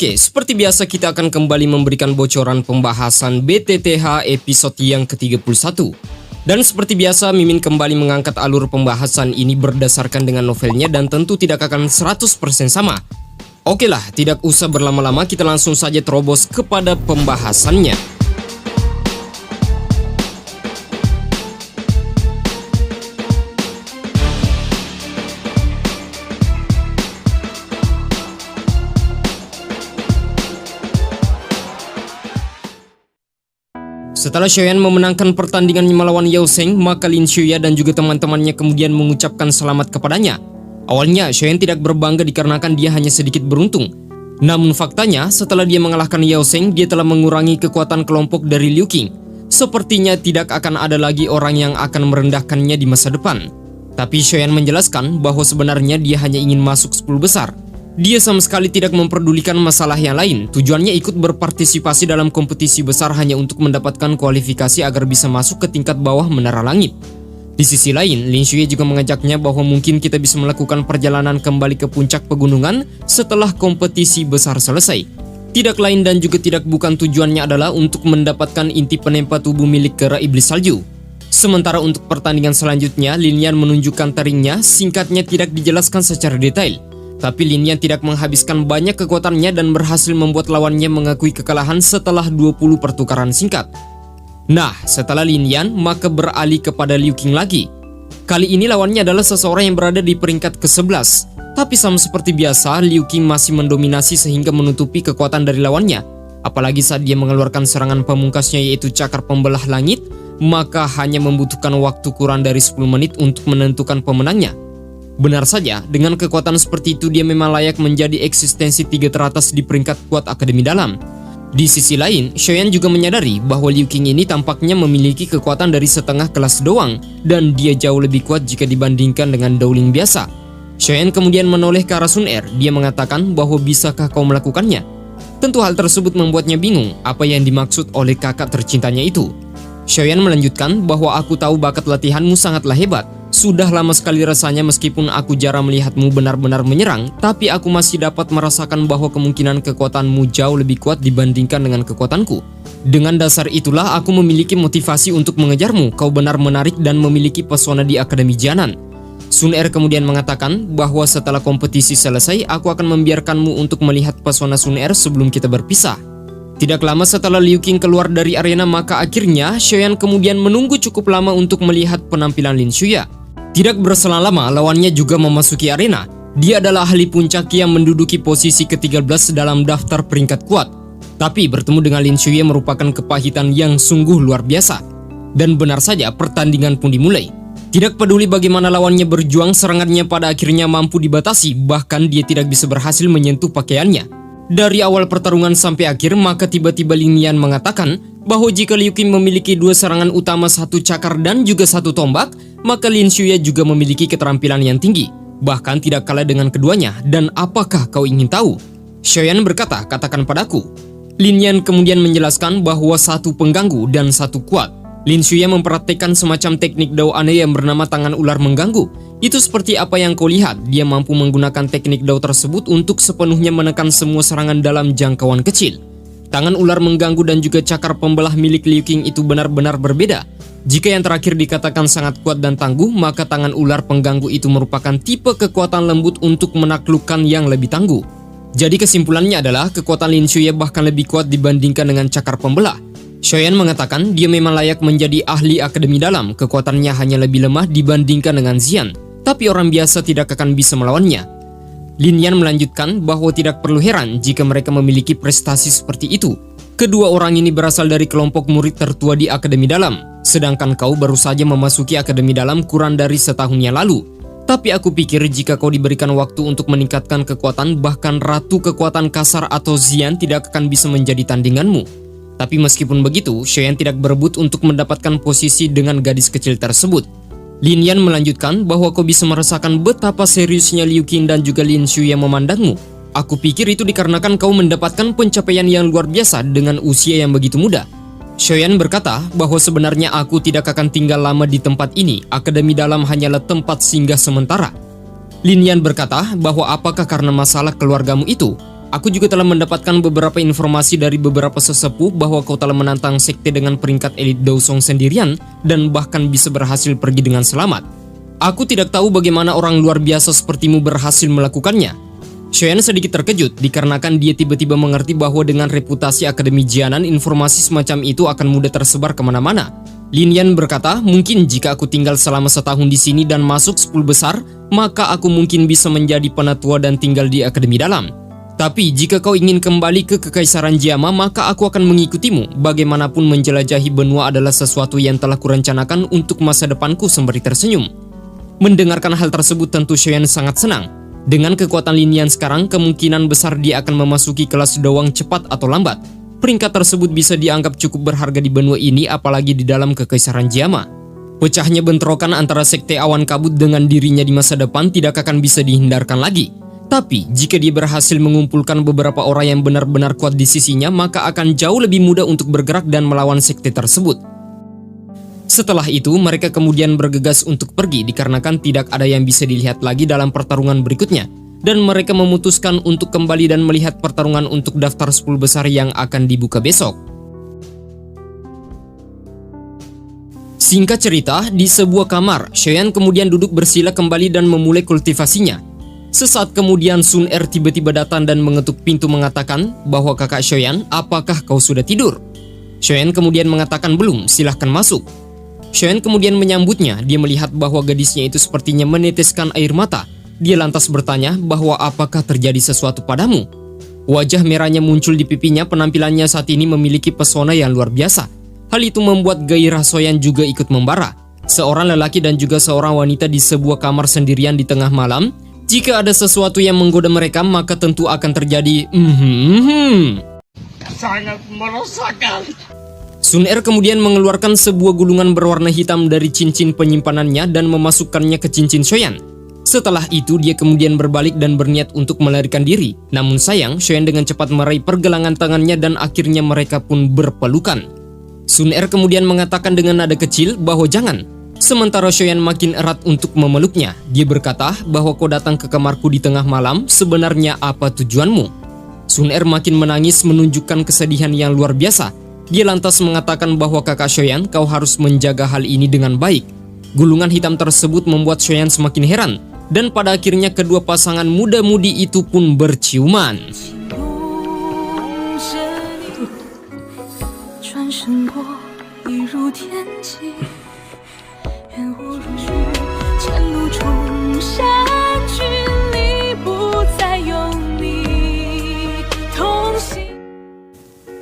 Oke, seperti biasa kita akan kembali memberikan bocoran pembahasan BTTH episode yang ke-31. Dan seperti biasa, Mimin kembali mengangkat alur pembahasan ini berdasarkan dengan novelnya dan tentu tidak akan 100% sama. Oke lah, tidak usah berlama-lama, kita langsung saja terobos kepada pembahasannya. Setelah Xiaoyan memenangkan pertandingannya melawan Yao Sheng, maka Lin Xuya dan juga teman-temannya kemudian mengucapkan selamat kepadanya. Awalnya, Xiaoyan tidak berbangga dikarenakan dia hanya sedikit beruntung. Namun faktanya, setelah dia mengalahkan Yao Sheng, dia telah mengurangi kekuatan kelompok dari Liu Qing. Sepertinya tidak akan ada lagi orang yang akan merendahkannya di masa depan. Tapi Xiaoyan menjelaskan bahwa sebenarnya dia hanya ingin masuk 10 besar. Dia sama sekali tidak memperdulikan masalah yang lain. Tujuannya ikut berpartisipasi dalam kompetisi besar hanya untuk mendapatkan kualifikasi agar bisa masuk ke tingkat bawah menara langit. Di sisi lain, Lin Xuya juga mengajaknya bahwa mungkin kita bisa melakukan perjalanan kembali ke puncak pegunungan setelah kompetisi besar selesai. Tidak lain dan juga tidak bukan tujuannya adalah untuk mendapatkan inti penempa tubuh milik Kera Iblis Salju. Sementara untuk pertandingan selanjutnya, Lin Yan menunjukkan taringnya, singkatnya tidak dijelaskan secara detail. Tapi Lin Yan tidak menghabiskan banyak kekuatannya dan berhasil membuat lawannya mengakui kekalahan setelah 20 pertukaran singkat. Nah, setelah Lin Yan, maka beralih kepada Liu Qing lagi. Kali ini lawannya adalah seseorang yang berada di peringkat ke-11. Tapi sama seperti biasa, Liu Qing masih mendominasi sehingga menutupi kekuatan dari lawannya. Apalagi saat dia mengeluarkan serangan pamungkasnya yaitu cakar pembelah langit, maka hanya membutuhkan waktu kurang dari 10 menit untuk menentukan pemenangnya. Benar saja, dengan kekuatan seperti itu dia memang layak menjadi eksistensi 3 teratas di peringkat kuat Akademi Dalam. Di sisi lain, Xiaoyan juga menyadari bahwa Liu Qing ini tampaknya memiliki kekuatan dari setengah kelas doang dan dia jauh lebih kuat jika dibandingkan dengan Dowling biasa. Xiaoyan kemudian menoleh ke arah Sun Er. Dia mengatakan bahwa bisakah kau melakukannya? Tentu hal tersebut membuatnya bingung apa yang dimaksud oleh kakak tercintanya itu. Xiaoyan melanjutkan bahwa aku tahu bakat latihanmu sangatlah hebat. Sudah lama sekali rasanya meskipun aku jarang melihatmu benar-benar menyerang, tapi aku masih dapat merasakan bahwa kemungkinan kekuatanmu jauh lebih kuat dibandingkan dengan kekuatanku. Dengan dasar itulah aku memiliki motivasi untuk mengejarmu. Kau benar menarik dan memiliki pesona di Akademi Jianan. Sun Er kemudian mengatakan bahwa setelah kompetisi selesai, aku akan membiarkanmu untuk melihat pesona Sun Er sebelum kita berpisah. Tidak lama setelah Liu Qing keluar dari arena, maka akhirnya Xiaoyan kemudian menunggu cukup lama untuk melihat penampilan Lin Xuya. Tidak berselang lama, lawannya juga memasuki arena. Dia adalah ahli puncak yang menduduki posisi ke-13 dalam daftar peringkat kuat. Tapi bertemu dengan Lin Xuya merupakan kepahitan yang sungguh luar biasa. Dan benar saja, pertandingan pun dimulai. Tidak peduli bagaimana lawannya berjuang, serangannya pada akhirnya mampu dibatasi, bahkan dia tidak bisa berhasil menyentuh pakaiannya. Dari awal pertarungan sampai akhir, maka tiba-tiba Lin Yan mengatakan bahwa jika Liu Qing memiliki 2 serangan utama, 1 cakar dan juga 1 tombak, maka Lin Xuya juga memiliki keterampilan yang tinggi, bahkan tidak kalah dengan keduanya. Dan apakah kau ingin tahu? Xiaoyan berkata, katakan padaku. Lin Yan kemudian menjelaskan bahwa 1 pengganggu dan 1 kuat. Lin Xuya mempraktikkan semacam teknik Dao aneh yang bernama tangan ular mengganggu. Itu seperti apa yang kau lihat, dia mampu menggunakan teknik Dao tersebut untuk sepenuhnya menekan semua serangan dalam jangkauan kecil. Tangan ular mengganggu dan juga cakar pembelah milik Liu Qing itu benar-benar berbeda. Jika yang terakhir dikatakan sangat kuat dan tangguh, maka tangan ular pengganggu itu merupakan tipe kekuatan lembut untuk menaklukkan yang lebih tangguh. Jadi kesimpulannya adalah kekuatan Lin Xuya bahkan lebih kuat dibandingkan dengan cakar pembelah. Xiaoyan mengatakan dia memang layak menjadi ahli Akademi Dalam, kekuatannya hanya lebih lemah dibandingkan dengan Xian, tapi orang biasa tidak akan bisa melawannya. Lin Yan melanjutkan bahwa tidak perlu heran jika mereka memiliki prestasi seperti itu. Kedua orang ini berasal dari kelompok murid tertua di Akademi Dalam, sedangkan kau baru saja memasuki Akademi Dalam kurang dari setahun yang lalu. Tapi aku pikir jika kau diberikan waktu untuk meningkatkan kekuatan, bahkan Ratu Kekuatan Kasar atau Xian tidak akan bisa menjadi tandinganmu. Tapi meskipun begitu, Xiaoyan tidak berebut untuk mendapatkan posisi dengan gadis kecil tersebut. Lin Yan melanjutkan bahwa kau bisa merasakan betapa seriusnya Liu Qing dan juga Lin Xuya memandangmu. Aku pikir itu dikarenakan kau mendapatkan pencapaian yang luar biasa dengan usia yang begitu muda. Xiaoyan berkata bahwa sebenarnya aku tidak akan tinggal lama di tempat ini. Akademi Dalam hanyalah tempat singgah sementara. Lin Yan berkata bahwa apakah karena masalah keluargamu itu? Aku juga telah mendapatkan beberapa informasi dari beberapa sesepuh bahwa kau telah menantang sekte dengan peringkat elit Daosong sendirian dan bahkan bisa berhasil pergi dengan selamat. Aku tidak tahu bagaimana orang luar biasa sepertimu berhasil melakukannya. Shoyan sedikit terkejut dikarenakan dia tiba-tiba mengerti bahwa dengan reputasi Akademi Jianan, informasi semacam itu akan mudah tersebar kemana-mana. Lin Yan berkata, mungkin jika aku tinggal selama setahun di sini dan masuk 10 besar, maka aku mungkin bisa menjadi penatua dan tinggal di Akademi Dalam. Tapi jika kau ingin kembali ke Kekaisaran Jiama, maka aku akan mengikutimu. Bagaimanapun menjelajahi benua adalah sesuatu yang telah kurencanakan untuk masa depanku, sembari tersenyum. Mendengarkan hal tersebut tentu Shoyan sangat senang. Dengan kekuatan Lin Yan sekarang, kemungkinan besar dia akan memasuki kelas doang cepat atau lambat. Peringkat tersebut bisa dianggap cukup berharga di benua ini, apalagi di dalam Kekaisaran Jiama. Pecahnya bentrokan antara sekte awan kabut dengan dirinya di masa depan tidak akan bisa dihindarkan lagi. Tapi, jika dia berhasil mengumpulkan beberapa orang yang benar-benar kuat di sisinya, maka akan jauh lebih mudah untuk bergerak dan melawan sekte tersebut. Setelah itu, mereka kemudian bergegas untuk pergi dikarenakan tidak ada yang bisa dilihat lagi dalam pertarungan berikutnya. Dan mereka memutuskan untuk kembali dan melihat pertarungan untuk daftar 10 besar yang akan dibuka besok. Singkat cerita, di sebuah kamar, Shoyan kemudian duduk bersila kembali dan memulai kultivasinya. Sesaat kemudian Sun Er tiba-tiba datang dan mengetuk pintu mengatakan bahwa kakak Shoyan, apakah kau sudah tidur? Shoyan kemudian mengatakan belum, silahkan masuk. Shoyan kemudian menyambutnya, dia melihat bahwa gadisnya itu sepertinya meneteskan air mata. Dia lantas bertanya bahwa apakah terjadi sesuatu padamu? Wajah merahnya muncul di pipinya, penampilannya saat ini memiliki pesona yang luar biasa. Hal itu membuat gairah Shoyan juga ikut membara. Seorang lelaki dan juga seorang wanita di sebuah kamar sendirian di tengah malam. Jika ada sesuatu yang menggoda mereka, maka tentu akan terjadi Sangat meresahkan. Sun Er kemudian mengeluarkan sebuah gulungan berwarna hitam dari cincin penyimpanannya dan memasukkannya ke cincin Shoyan. Setelah itu, dia kemudian berbalik dan berniat untuk melarikan diri. Namun sayang, Shoyan dengan cepat meraih pergelangan tangannya dan akhirnya mereka pun berpelukan. Sun Er kemudian mengatakan dengan nada kecil bahwa jangan. Sementara Shoyan makin erat untuk memeluknya. Dia berkata bahwa kau datang ke kamarku di tengah malam, sebenarnya apa tujuanmu? Sun Er makin menangis menunjukkan kesedihan yang luar biasa. Dia lantas mengatakan bahwa kakak Shoyan, kau harus menjaga hal ini dengan baik. Gulungan hitam tersebut membuat Shoyan semakin heran. Dan pada akhirnya kedua pasangan muda-mudi itu pun berciuman.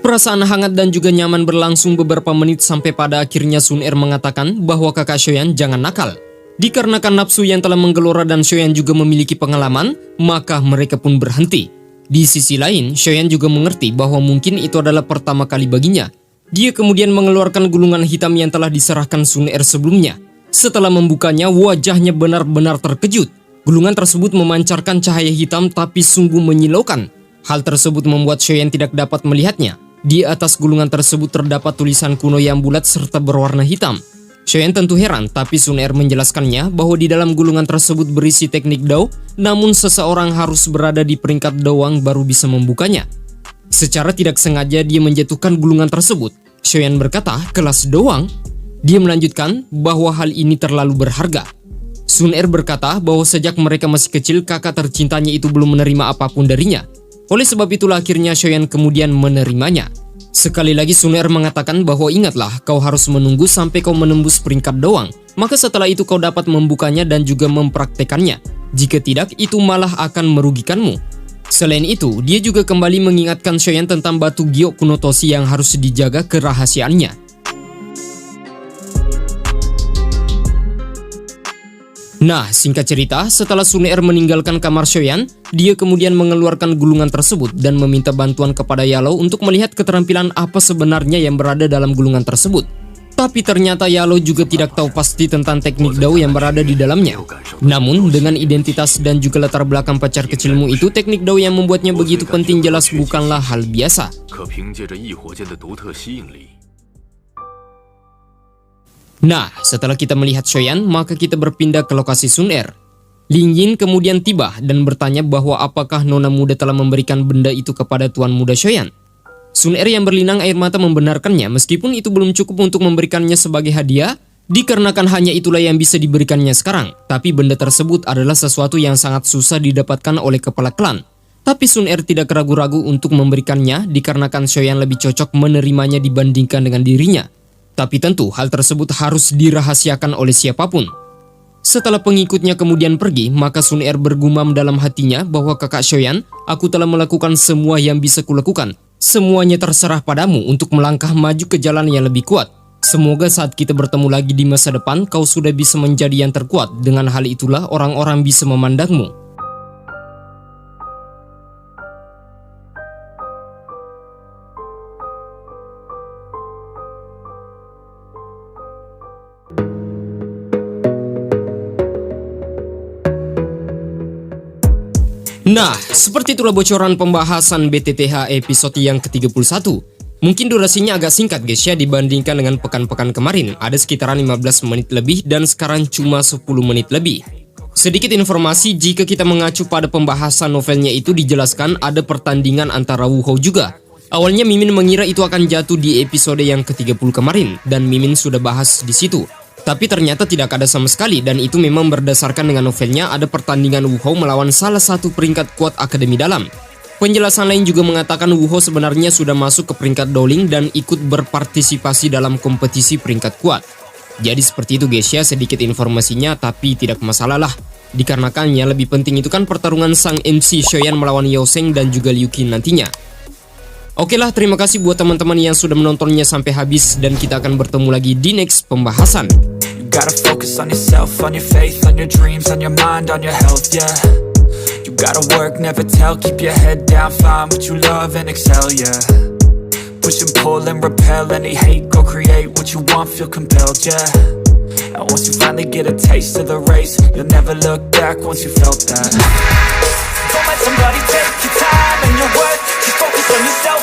Perasaan hangat dan juga nyaman berlangsung beberapa menit sampai pada akhirnya Sun Er mengatakan bahwa kakak Shoyan jangan nakal. Dikarenakan nafsu yang telah menggelora dan Shoyan juga memiliki pengalaman, maka mereka pun berhenti. Di sisi lain, Shoyan juga mengerti bahwa mungkin itu adalah pertama kali baginya. Dia kemudian mengeluarkan gulungan hitam yang telah diserahkan Sun Er sebelumnya. Setelah membukanya, wajahnya benar-benar terkejut. Gulungan tersebut memancarkan cahaya hitam tapi sungguh menyilaukan. Hal tersebut membuat Shoyan tidak dapat melihatnya. Di atas gulungan tersebut terdapat tulisan kuno yang bulat serta berwarna hitam. Shoyan tentu heran, tapi Sun Er menjelaskannya bahwa di dalam gulungan tersebut berisi teknik Dao, namun seseorang harus berada di peringkat doang baru bisa membukanya. Secara tidak sengaja dia menjatuhkan gulungan tersebut. Shoyan berkata, kelas doang? Dia melanjutkan bahwa hal ini terlalu berharga. Sun Er berkata bahwa sejak mereka masih kecil, kakak tercintanya itu belum menerima apapun darinya. Oleh sebab itulah akhirnya Shoyan kemudian menerimanya. Sekali lagi Sun Er mengatakan bahwa ingatlah, kau harus menunggu sampai kau menembus peringkat doang. Maka setelah itu kau dapat membukanya dan juga mempraktekannya. Jika tidak, itu malah akan merugikanmu. Selain itu, dia juga kembali mengingatkan Shoyan tentang batu giok kuno Toshi yang harus dijaga kerahasiaannya. Nah, singkat cerita, setelah Sun Er meninggalkan kamar Shoyan, dia kemudian mengeluarkan gulungan tersebut dan meminta bantuan kepada Yalo untuk melihat keterampilan apa sebenarnya yang berada dalam gulungan tersebut. Tapi ternyata Yalo juga tidak tahu pasti tentang teknik Dao yang berada di dalamnya. Namun, dengan identitas dan juga latar belakang pacar kecilmu itu, teknik Dao yang membuatnya begitu penting jelas bukanlah hal biasa. Nah, setelah kita melihat Shoyan, maka kita berpindah ke lokasi Sun Er. Ling Yin kemudian tiba dan bertanya bahwa apakah nona muda telah memberikan benda itu kepada tuan muda Shoyan. Sun Er yang berlinang air mata membenarkannya meskipun itu belum cukup untuk memberikannya sebagai hadiah, dikarenakan hanya itulah yang bisa diberikannya sekarang. Tapi benda tersebut adalah sesuatu yang sangat susah didapatkan oleh kepala klan. Tapi Sun Er tidak ragu-ragu untuk memberikannya dikarenakan Shoyan lebih cocok menerimanya dibandingkan dengan dirinya. Tapi tentu hal tersebut harus dirahasiakan oleh siapapun. Setelah pengikutnya kemudian pergi, maka Sun Er bergumam dalam hatinya bahwa kakak Shoyan, aku telah melakukan semua yang bisa kulakukan. Semuanya terserah padamu untuk melangkah maju ke jalan yang lebih kuat. Semoga saat kita bertemu lagi di masa depan, kau sudah bisa menjadi yang terkuat. Dengan hal itulah orang-orang bisa memandangmu. Nah, seperti itulah bocoran pembahasan BTTH episode yang ke-31. Mungkin durasinya agak singkat guys ya dibandingkan dengan pekan-pekan kemarin. Ada sekitaran 15 menit lebih dan sekarang cuma 10 menit lebih. Sedikit informasi, jika kita mengacu pada pembahasan novelnya itu dijelaskan ada pertandingan antara Wu Hou juga. Awalnya Mimin mengira itu akan jatuh di episode yang ke-30 kemarin dan Mimin sudah bahas di situ. Tapi ternyata tidak ada sama sekali dan itu memang berdasarkan dengan novelnya ada pertandingan Wu Hou melawan salah satu peringkat kuat Akademi Dalam. Penjelasan lain juga mengatakan Wu Hou sebenarnya sudah masuk ke peringkat Dowling dan ikut berpartisipasi dalam kompetisi peringkat kuat. Jadi seperti itu guys ya, sedikit informasinya tapi tidak masalah lah. Dikarenakan yang lebih penting itu kan pertarungan sang MC Shoyan melawan Yao Sheng dan juga Liu Qin nantinya. Oke lah, terima kasih buat teman-teman yang sudah menontonnya sampai habis dan kita akan bertemu lagi di next pembahasan. You gotta focus on yourself, on your faith, on your dreams, on your mind, on your health, yeah. You gotta work, never tell, keep your head down, find what you love and excel, yeah. Push and pull and repel any hate, go create what you want, feel compelled, yeah. And once you finally get a taste of the race, you'll never look back once you felt that. Don't let somebody take your time and your worth, just focus on yourself.